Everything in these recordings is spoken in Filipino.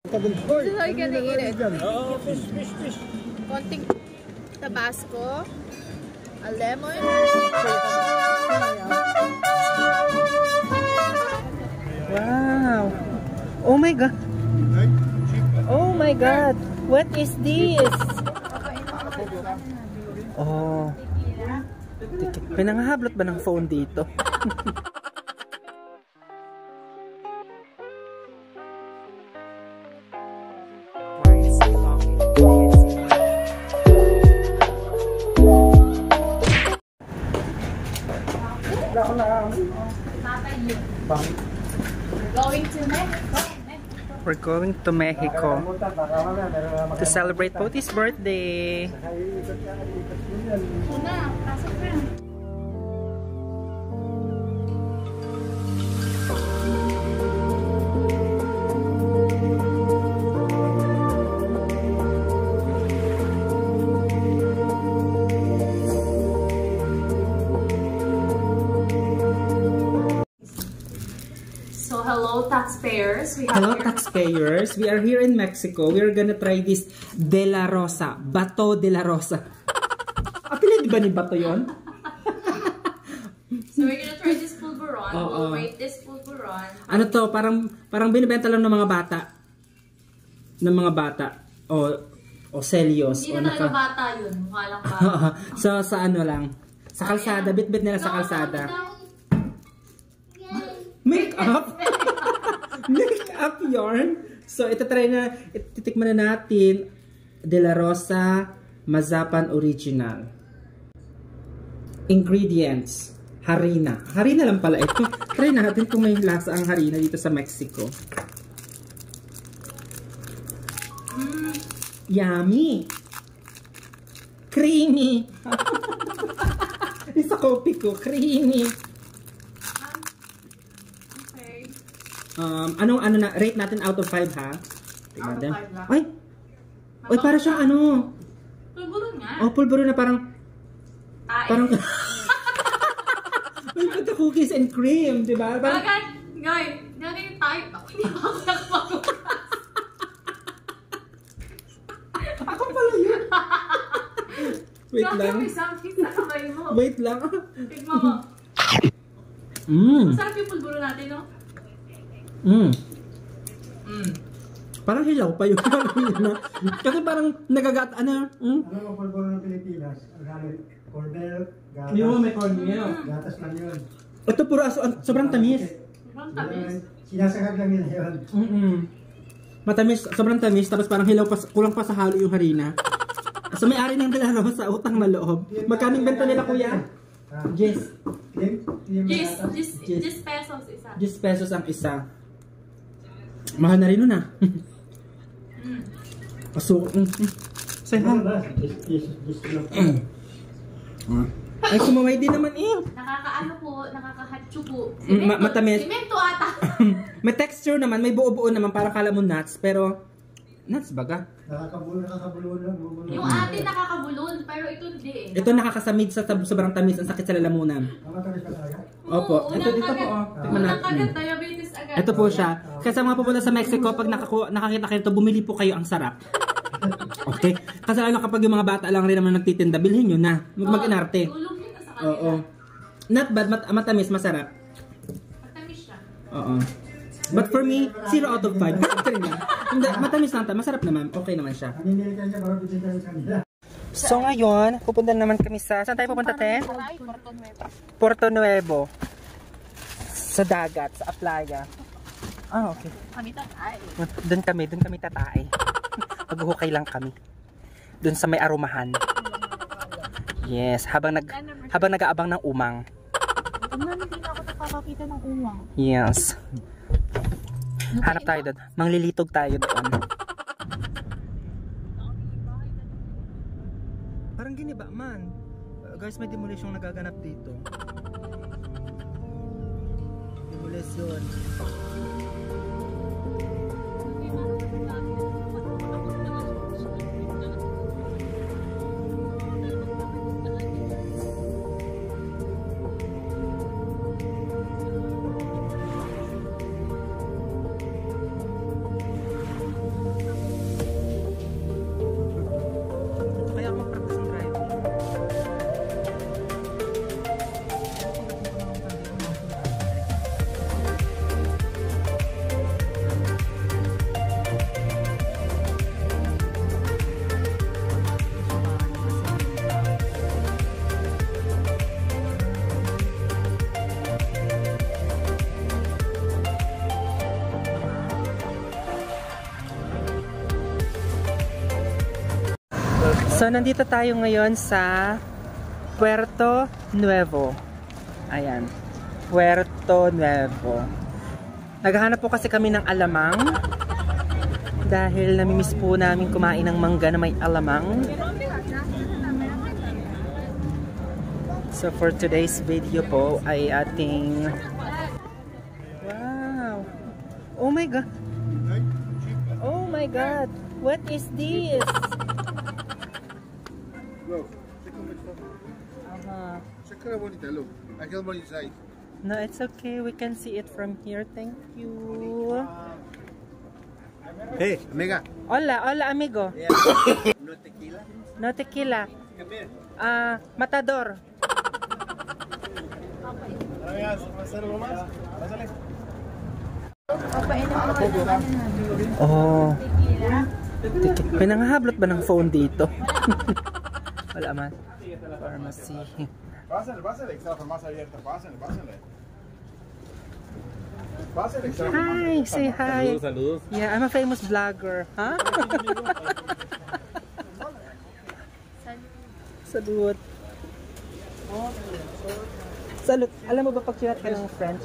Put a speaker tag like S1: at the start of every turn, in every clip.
S1: This is how you gonna eat it.
S2: Oh, fish.
S1: Konting Tabasco, a lemon.
S3: Wow! Oh my god! Oh my god! What is this? Oh. Pinangahablot ba ng phone dito? We're going to Mexico to celebrate Poti's birthday.
S1: Hello taxpayers.
S3: Hello taxpayers. We are here in Mexico. We are gonna try this De La Rosa. Bato De La Rosa. Apelyido ba ni Bato yon?
S1: So we're gonna try this pulveron. We'll rate this pulveron.
S3: Ano to? Parang binibenta lang ng mga bata. Ng mga bata. O Celios.
S1: Hindi na talaga bata yun. Mukha lang bata.
S3: So sa ano lang. Sa kalsada. Bit-bit nila sa kalsada. Make up? Make up yarn? So, ititikman na natin De La Rosa Mazapan Original. Ingredients. Harina. Harina lang pala ito. Try natin kung may lasa ang harina dito sa Mexico. Yummy! Creamy! Isa kopi ko. Creamy! Ano na, rate natin out of 5 ha? Tingnan natin. Ay! Ay, para siyang ano?
S1: Pulburon nga.
S3: Oh, pulburon na parang... Parang... May pagka cookies and cream, di ba?
S1: Guys, yung tayo. Ako, hindi ako nakapagpukas.
S3: Ako pala yun. Wait lang.
S1: May something sa kamay mo.
S3: Wait lang.
S1: Tignan mo. Masarap yung pulburon natin, no?
S3: Parang hilaw pa yun. Kasi parang nagagat, ano?
S2: Ano ang pulburo ng Pilipinas? Cornel, gatas.
S3: Yung may cornel.
S2: Gatas lang yun.
S3: Ito puro aso, sobrang tamis.
S1: Sobrang tamis.
S2: Sinasagad lang nila yun.
S3: Matamis, sobrang tamis. Tapos parang hilaw pa, kulang pa sa halo yung harina. So may-ari ng De La Rosa, utang na loob. Magkano yung benta nila, kuya? 10
S1: pesos isa.
S3: 10 pesos ang isa. Mahal na rin nun ah. So, say ha. Ay, sumaway din naman eh.
S1: Nakakaano po, nakakahatsu po.
S3: Matamis.
S1: Simento ata.
S3: May texture naman, may buo-buo naman, parang kala mo nuts, pero nuts baga?
S2: Nakakabulon lang.
S1: Yung atin nakakabulon, pero ito hindi eh.
S3: Ito nakakasamid sa sobrang tamis, ang sakit sa lalamunan.
S2: Matamis pa talaga?
S3: Opo. Ito dito po. Tikman natin.
S1: Diabetes agad.
S3: Ito po siya. Kasi sa mga pupunta sa Mexico, pag nakakita kayo ito, bumili po kayo, ang sarap. Okay? Kasi lalo kapag yung mga bata lang rin naman nagtitinda, bilhin nyo na. Mag-inarte.
S1: Tulog yun na sa kanila.
S3: Oo. Not bad, matamis, masarap.
S1: Matamis siya.
S3: Oo. But for me, 0 out of 5. Matamis lang, masarap naman. Okay naman siya. So ngayon, pupunta naman kami sa... Saan tayo pupunta, te? Puerto Nuevo. Sa dagat, sa playa. Ah, okay.
S1: Kami tatay.
S3: Doon kami tatay. Maghuhukay lang kami. Doon sa may arumahan. Yes, habang nag-aabang ng umang.
S1: Hindi na ako nakakakita ng umang.
S3: Yes. Hanap tayo doon. Manglilitog tayo doon. Parang giniba man. Guys, may demolition nagaganap dito. Demolition. So, nandito tayo ngayon sa Puerto Nuevo. Ayan. Puerto Nuevo. Naghahanap po kasi kami ng alamang. Dahil namimiss po namin kumain ng mangga na may alamang. So, for today's video po ay ating... Wow! Oh my God! Oh my God! What is this?
S4: Look, check on the phone. Check out bonita, look. I have one inside.
S3: No, it's okay. We can see it from here. Thank you.
S4: Hey, amiga.
S3: Hola, hola amigo.
S4: No tequila?
S3: No tequila. Matador. Oh. May nangahablot ba ng phone dito? Wala man. Pharmacy.
S4: Pásale, está la farmacia abierta. Pásale. Pásale, está la
S3: Hi, say hi.
S4: Saludos.
S3: Yeah, I'm a famous vlogger. Huh? Salud. Salud. Alam mo ba pag chinat ka ng French,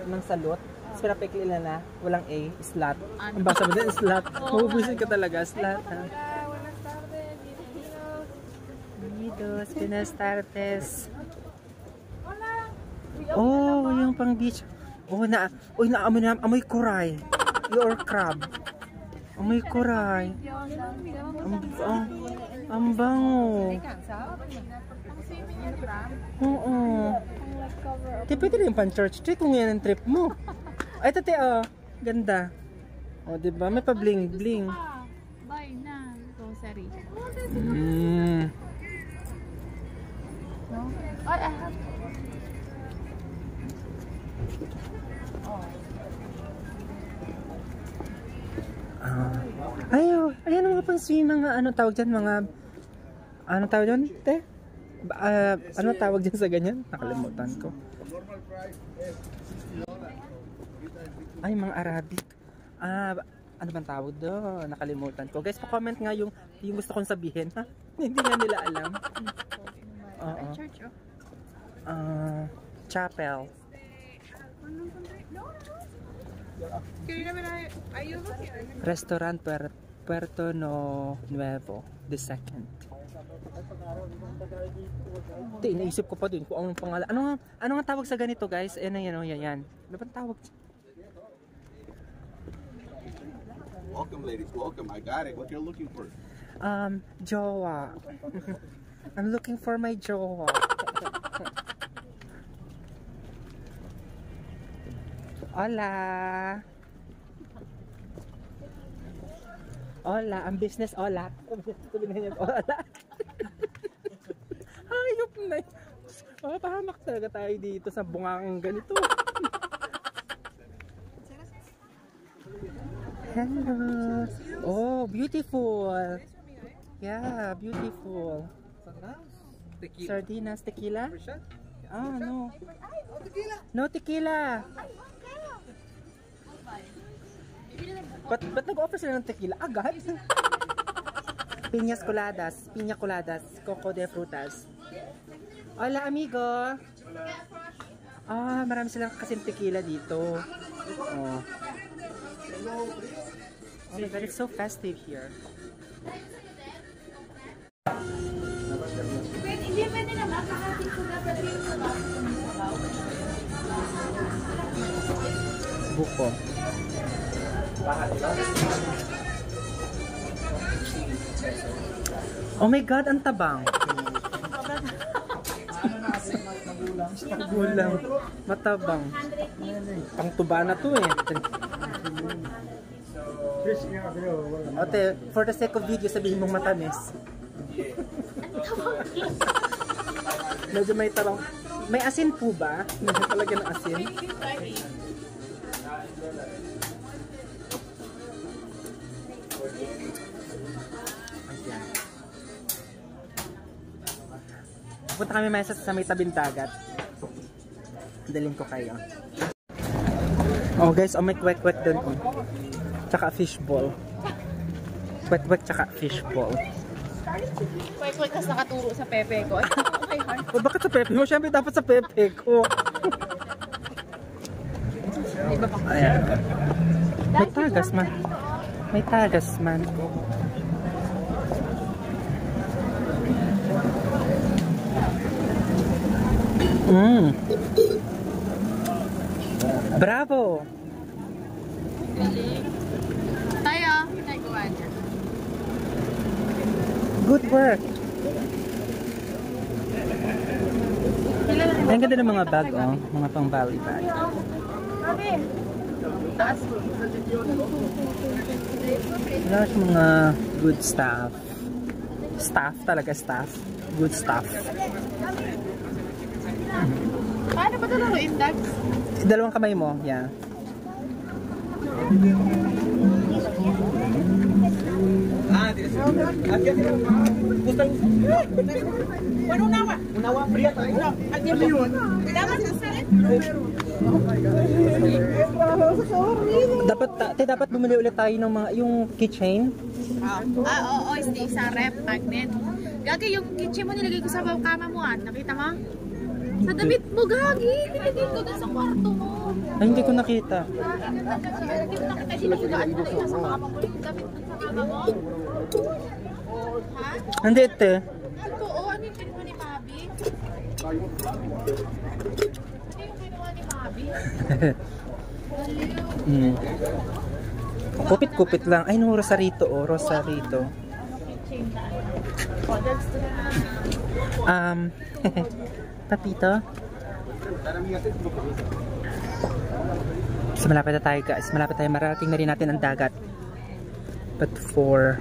S3: ng salud, pero pekli na walang A, slut. Ang basa mo din, slut. Mabubusin ka talaga, slut. Ha?
S1: Buenas tardes, bienvenidos.
S3: Bienvenidos, buenas tardes.
S1: Hola.
S3: Oh, yung pang beach. Oh, amoy kuray. Your crab. Amoy kuray. Ang bango. Oo. Di pwede rin pang church trip kung yan ang trip mo. Ay, tate, oh. Ganda. Oh, diba? May pa bling bling.
S1: Bye na. Rosary. Ay, I have...
S3: Ayan mga pang-swim, mga ano tawag dyan, mga ano tawag dyan, te? Ano tawag dyan sa ganyan? Nakalimutan ko. Ay, mga Arabic. Ano bang tawag doon? Nakalimutan ko. Guys, pa-comment nga yung gusto kong sabihin, ha? Hindi nga nila alam. Oo.
S1: Church,
S3: Chapel. Restaurant Puerto Nuevo the second. Ito, inaisip ko pa din kung anong pangalan. Ano nga tawag sa ganito, guys? Yan. Ano bang tawag?
S4: Welcome, ladies. Welcome. I got it. What you're looking for?
S3: Jowa. I'm looking for my jowa. Hola. Hola, ang business hola. Sabihin niya hola. Hayop na. Pahamak talaga tayo dito sa bungang ganito. Hello. Oh, beautiful. Yeah, beautiful. Sardinas, tequila? Ah, no. No tequila. Ba't nag-offer sila ng tequila? Agad? Piña coladas, coco de frutas. Hola, amigo. Marami silang kasing tequila dito. Oh my God, it's so festive here.
S1: Hindi pwede na makakapit ko dapat rin sa
S3: Buko. Oh my God, ang tabang. Magulang. Matabang. Pangtuba na to eh. Ate, for the sake of video, sabihin mong matamis. Medyo may tabang. May asin po ba? Medyo talaga ng asin. Punta kami may sa may tabing dagat. Dalhin ko kayo. Oh guys, may kwek-kwek dun. Tsaka fishball. Kwek-kwek tsaka fishball.
S1: Kwek-kwek kas nakaturo sa pepe ko. Ay, okay, heart.
S3: O bakit sa pepe mo? Siyempre dapat sa pepe ko. Ayan. May tagas man. May tagas man. Bravo!
S1: Tayo, nagawa niya.
S3: Good work! Ang ganda ng mga bag, oh. Mga pang Bali bag.
S1: Taas.
S3: Wala siyang mga good stuff. Staff talaga, staff. Good stuff.
S1: Paano ba ito laruin, Dax?
S3: Dalawang kamay mo, yeah. Dapat bumili ulit tayo ng mga yung keychain.
S1: Oo, isang rep magnet. Gagi, yung kitchen mo nilagay ko sa kama mo, nakita mo? Sa damit mo, Gagi, nilagay ko dun sa kwarto mo.
S3: Ay, hindi ko nakita.
S1: Hindi ko nakita, sinagaan mo na sa kama mo yung damit dun sa kama mo. Ha?
S3: Hindi ito.
S1: Ito, ano yung kinuha ni Mabi? Ano yung kinuha ni Mabi?
S3: Kupit-kupit lang. Ay, no, Rosarito, oh. Rosarito. Papito. So, malapit na tayo, guys. Malapit tayo. Marating na rin natin ang dagat. But for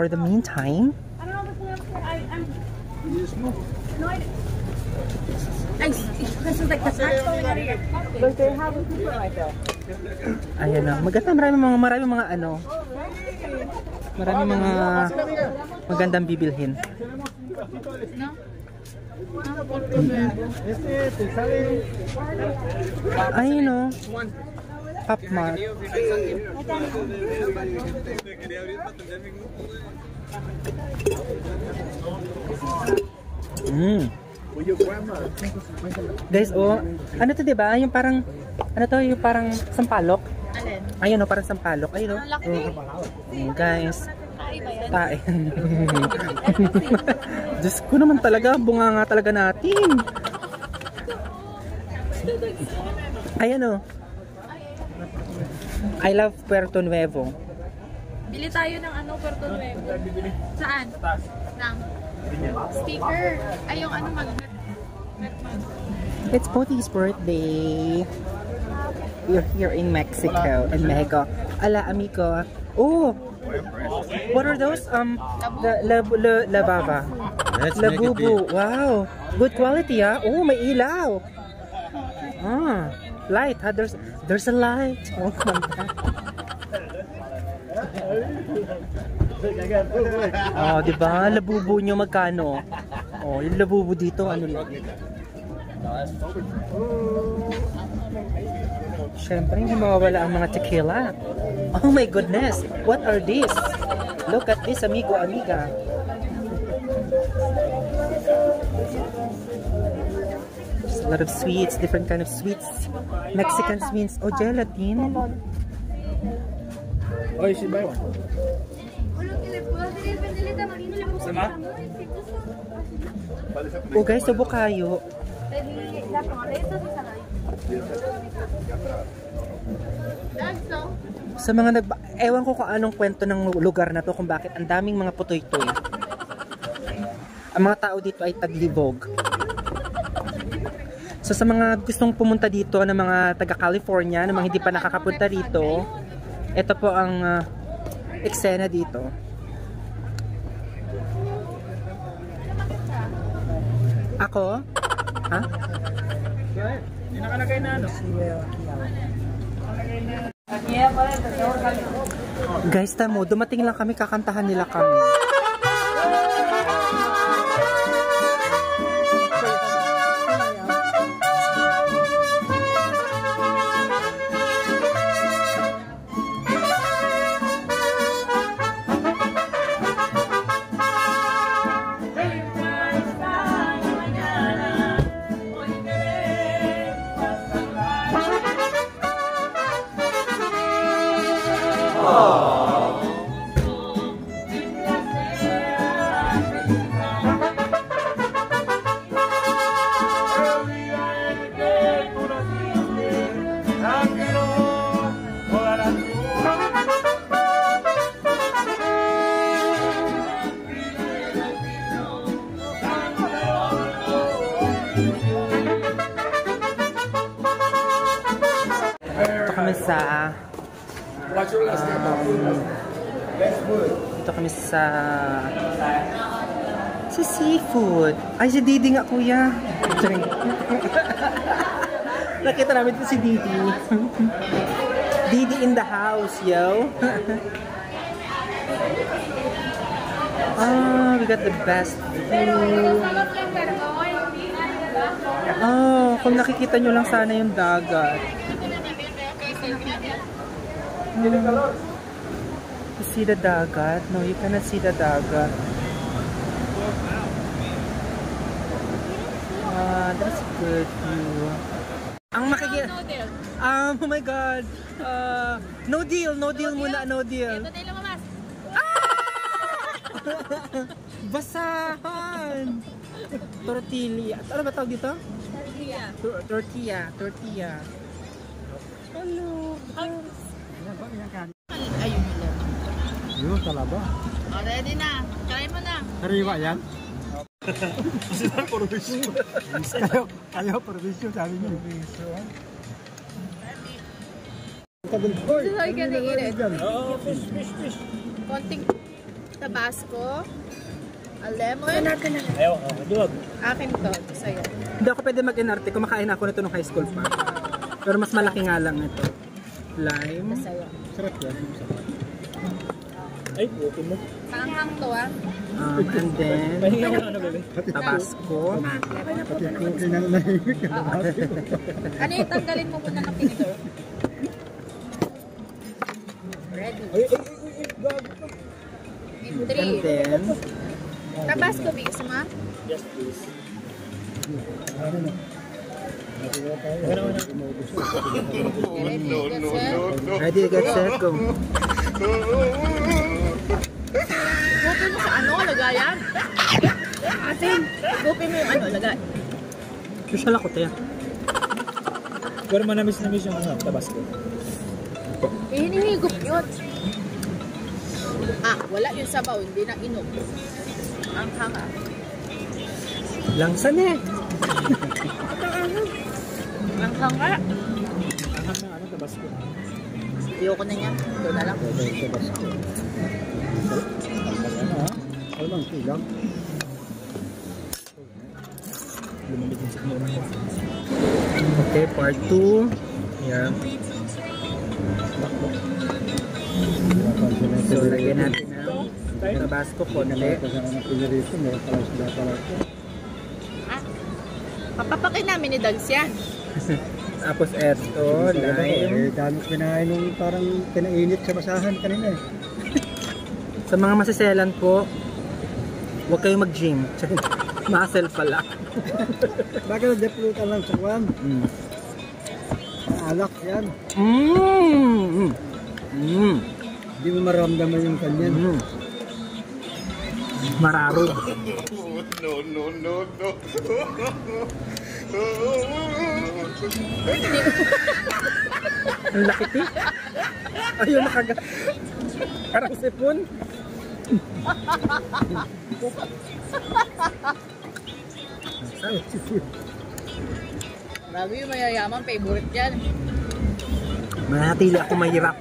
S3: the meantime, ayan na. Maganda. Marami mga ano. Marami mga magandang bibilhin.
S1: No?
S3: Ay, no. Pop Mart. Guys, oh, ano to, diba? Yung parang, ano to, yung parang sampalok.
S1: Alin?
S3: Ayun, oh, parang sampalok. Ayun, oh. Guys. Tain. Diyos ko naman talaga, bunga nga talaga natin. Ayan, oh. I love Puerto Nuevo.
S1: Bili tayo ng ano, Puerto Nuevo. Saan? Ng sticker. Ay, yung ano, magnet.
S3: It's Poti's birthday. We're here in Mexico. In Mexico. Ala, amigo. Oh! What are those? La bava. Labubu. Wow. Good quality, ah. Oh, may ilaw. Ah, light. Ha? There's a light. Oh, oh, diba? Labubu nyo magkano? Oh, yung labubu dito, ano lang. Siyempre, hindi mawawala ang mga tequila. Oh my goodness! What are these? Look at this, amigo, amiga. There's a lot of sweets, different kind of sweets. Mexican sweets. Oh, gelatin.
S4: Oh, you should buy one.
S3: Oh guys, subo kayo. Sa mga ewan ko kung anong kwento ng lugar na to, kung bakit ang daming mga putoy-toy. Ang mga tao dito ay taglibog. So sa mga gustong pumunta dito na mga taga California, na mga hindi pa nakakapunta dito, ito po ang eksena dito. Ako? Ha?
S4: Hindi nakalagay na ano?
S3: Guys, tamo, dumating lang kami, kakantahan nila kami. sa dito kami sa seafood. Ay, si Didi nga, kuya. Nakita namin ito si Didi. Didi in the house, yo. We got the best view. Kung nakikita nyo lang sana yung dagat. You see the dagat? No, you cannot see the dagat. That's good view. Ang makikita... oh my God. No deal muna, no deal.
S1: Ito tayo lumabas.
S3: Basahan! Tortilla. Ano ba tawag dito? Tortilla. Hello.
S1: Ayun yun.
S2: Yun, talaba.
S1: Ready na. Try mo na.
S2: Hariwa yan. Kayo, provision, sabi niyo.
S1: This is how you gonna eat it. Konting Tabasco. A lemon.
S5: Ayaw, duwag.
S1: Akin to. Sa'yo.
S3: Hindi ako pwede mag-inarte. Kumakain ako nito nung high school pa. Pero mas malaki nga lang ito. Lime.
S1: Sa'yo.
S2: Sarap yan.
S5: Ay, bukin mo.
S1: Panghang to ah.
S3: And then,
S5: Pahinga mo na ano, bebe.
S3: Tabasco.
S2: Pati cookie na nahimik.
S1: Ano yung tanggalin mo muna ng tinidor? Ready. In
S3: And
S1: 3.
S3: then,
S1: Tabasco, bigas mo?
S5: Yes, please.
S1: Ready, get set.
S3: ready, get set, go.
S1: Gupin mo sa ano, lagayan? Atin, gupin mo yung ano, lagay.
S3: Usual ako, Tia.
S5: Pero manamis-namis yung ano, Tabasco.
S1: Hinihigop yun. Wala yung sabaw, hindi na inom. Ang hanga.
S3: Langsan eh.
S1: Ang hanga.
S5: Ang hang na ano, Tabasco.
S1: Ayoko na niya. Ito na lang.
S2: Alam, silang.
S5: Lumamit yung sigmura ko.
S3: Okay, part 2. Yan. So, lagyan natin ng Tabasco konti.
S1: Papapakin namin ni Dags yan.
S3: Tapos eto, lime.
S2: Dami kinain nung parang pinainit sa basahan kanina eh.
S3: Sa mga masiselan po, huwag kayong mag-gym. Muscle pala.
S2: Bakit deplutan lang sa kwan? Alak yan. Hindi mo maramdaman yung kanyan.
S3: Mararog.
S4: No.
S3: Ang lakit eh. Ayun, nakagat. Parang sipon.
S1: Grabe yung mayayaman, favorite yan.
S3: Manatili ako mahirap.